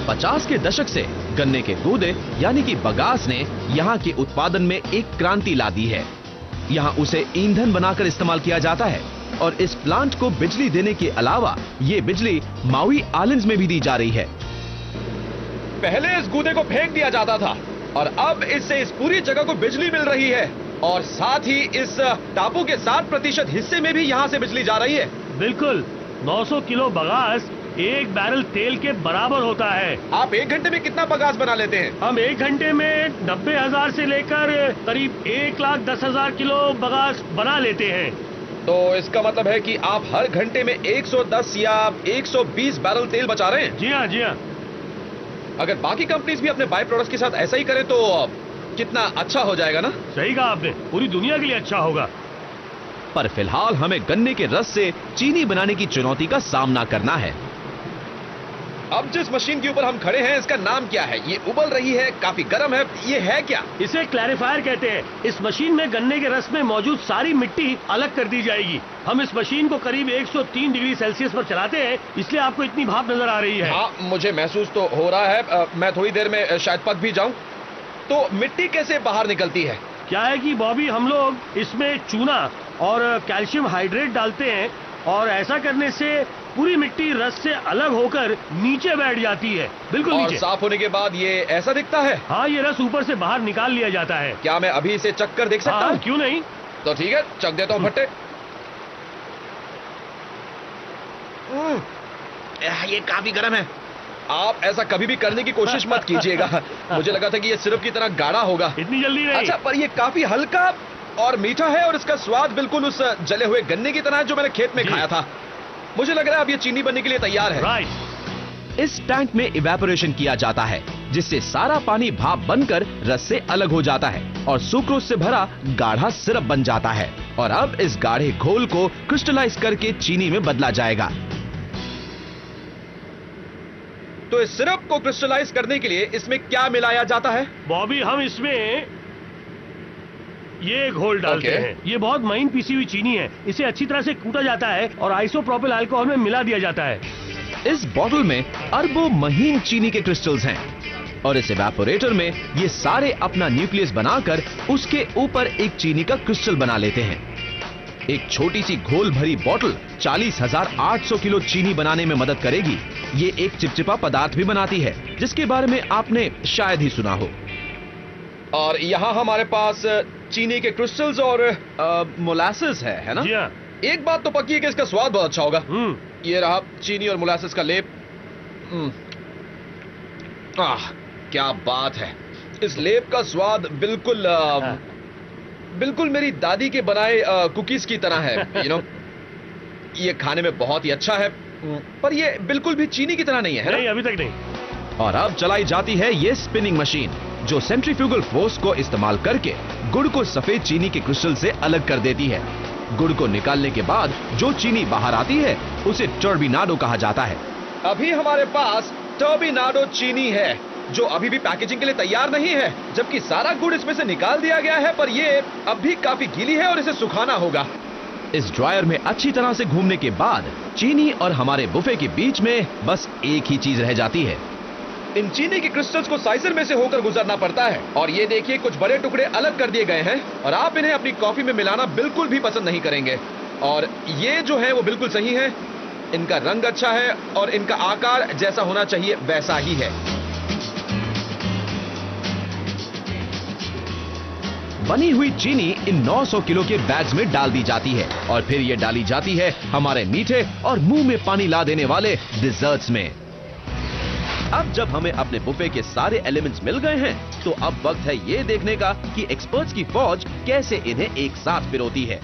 50 के दशक से गन्ने के गूदे यानी कि बगास ने यहाँ के उत्पादन में एक क्रांति ला दी है। यहाँ उसे ईंधन बनाकर इस्तेमाल किया जाता है और इस प्लांट को बिजली देने के अलावा ये बिजली माउई आइलैंड्स में भी दी जा रही है। पहले इस गूदे को फेंक दिया जाता था और अब इससे इस पूरी जगह को बिजली मिल रही है और साथ ही इस टापू के 60% हिस्से में भी यहाँ से बिजली जा रही है। बिल्कुल, 900 किलो बगास एक बैरल तेल के बराबर होता है। आप 1 घंटे में कितना बगास बना लेते हैं? हम 1 घंटे में 90,000 से लेकर करीब 1,10,000 किलो बगास बना लेते हैं। तो इसका मतलब है कि आप हर घंटे में 110 या 120 बैरल तेल बचा रहे हैं? जी हाँ, जी हाँ। अगर बाकी कंपनीज भी अपने बाय प्रोडक्ट्स के साथ ऐसा ही करें तो कितना अच्छा हो जाएगा ना? सही कहा आपने, पूरी दुनिया के लिए अच्छा होगा। पर फिलहाल हमें गन्ने के रस से चीनी बनाने की चुनौती का सामना करना है। अब जिस मशीन के ऊपर हम खड़े हैं इसका नाम क्या है? ये उबल रही है, काफी गर्म है, ये है क्या? इसे क्लैरिफायर कहते हैं। इस मशीन में गन्ने के रस में मौजूद सारी मिट्टी अलग कर दी जाएगी। हम इस मशीन को करीब 103 डिग्री सेल्सियस पर चलाते हैं, इसलिए आपको इतनी भाप नजर आ रही है। हाँ, मुझे महसूस तो हो रहा है। मैं थोड़ी देर में शायद पक भी जाऊं। तो मिट्टी कैसे बाहर निकलती है? क्या है कि बॉबी, हम लोग इसमें चूना और कैल्शियम हाइड्रेट डालते हैं और ऐसा करने से पूरी मिट्टी रस से अलग होकर नीचे बैठ जाती है, बिल्कुल नीचे। और साफ होने के बाद ये ऐसा दिखता है? हाँ, ये रस ऊपर से बाहर निकाल लिया जाता है। क्या मैं अभी इसे चख कर देख सकता हूँ? क्यों नहीं? तो ठीक है, चख देता हूँ भट्टे। ये काफी गर्म है। आप ऐसा कभी भी करने की कोशिश मत कीजिएगा। मुझे लगा था कि ये सिरप की तरह गाढ़ा होगा। इतनी जल्दी नहीं। अच्छा, पर ये काफी हल्का और मीठा है और इसका स्वाद बिल्कुल उस जले हुए गन्ने की तरह है जो मैंने खेत में खाया था। मुझे लग रहा है अब ये चीनी बनने के लिए तैयार है। राइट। इस टैंक में इवेपोरेशन किया जाता है जिससे सारा पानी भाप बनकर रस से अलग हो जाता है और सुक्रोज से भरा गाढ़ा सिरप बन जाता है। और अब इस गाढ़े घोल को क्रिस्टलाइज करके चीनी में बदला जाएगा। तो इस सिरप को क्रिस्टलाइज करने के लिए इसमें क्या मिलाया जाता है? बॉबी, हम इसमें ये घोल डालते हैं। ये बहुत महीन पीसी हुई चीनी है। इसे अच्छी तरह से कूटा जाता है और आइसोप्रोपिल अल्कोहल में मिला दिया जाता है। इस बॉटल में अरबों महीन चीनी के क्रिस्टल्स हैं और इस इवेपोरेटर में ये सारे अपना न्यूक्लियस बनाकर उसके ऊपर एक चीनी का क्रिस्टल बना लेते हैं। एक छोटी सी घोल भरी बॉटल 40,800 किलो चीनी बनाने में मदद करेगी। ये एक चिपचिपा पदार्थ भी बनाती है जिसके बारे में आपने शायद ही सुना हो। और यहाँ हमारे पास चीनी के क्रिस्टल्स और मोलासेस है ना? जी हाँ। एक बात तो पक्की है कि इसका स्वाद बहुत अच्छा होगा। ये रहा चीनी और मोलासेस का लेप। क्या बात है। इस लेप का स्वाद बिल्कुल मेरी दादी के बनाए कुकीज की तरह है। यू नो, ये खाने में बहुत ही अच्छा है, पर ये बिल्कुल भी चीनी की तरह नहीं है। नहीं, अभी तक नहीं। और अब चलाई जाती है ये स्पिनिंग मशीन जो सेंट्रीफ्यूगल फोर्स को इस्तेमाल करके गुड़ को सफेद चीनी के क्रिस्टल से अलग कर देती है। गुड़ को निकालने के बाद जो चीनी बाहर आती है उसे टर्बिनाडो कहा जाता है। अभी हमारे पास टर्बिनाडो चीनी है जो अभी भी पैकेजिंग के लिए तैयार नहीं है, जबकि सारा गुड़ इसमें से निकाल दिया गया है, पर ये अब भी काफी गीली है और इसे सुखाना होगा। इस ड्रायर में अच्छी तरह से घूमने के बाद चीनी और हमारे बुफे के बीच में बस एक ही चीज रह जाती है। इन चीनी के क्रिस्टल्स को साइजर में से होकर गुजरना पड़ता है और ये देखिए कुछ बड़े टुकड़े अलग कर दिए गए हैं और आप इन्हें अपनी कॉफी में मिलाना बिल्कुल भी पसंद नहीं करेंगे। और ये जो है वो बिल्कुल सही है। इनका रंग अच्छा है और इनका आकार जैसा होना चाहिए वैसा ही है। बनी हुई चीनी इन 900 किलो के बैग्स में डाल दी जाती है और फिर ये डाली जाती है हमारे मीठे और मुंह में पानी ला देने वाले डिजर्ट्स में। अब जब हमें अपने बुफे के सारे एलिमेंट्स मिल गए हैं तो अब वक्त है ये देखने का कि एक्सपर्ट्स की फौज कैसे इन्हें एक साथ पिरोती है।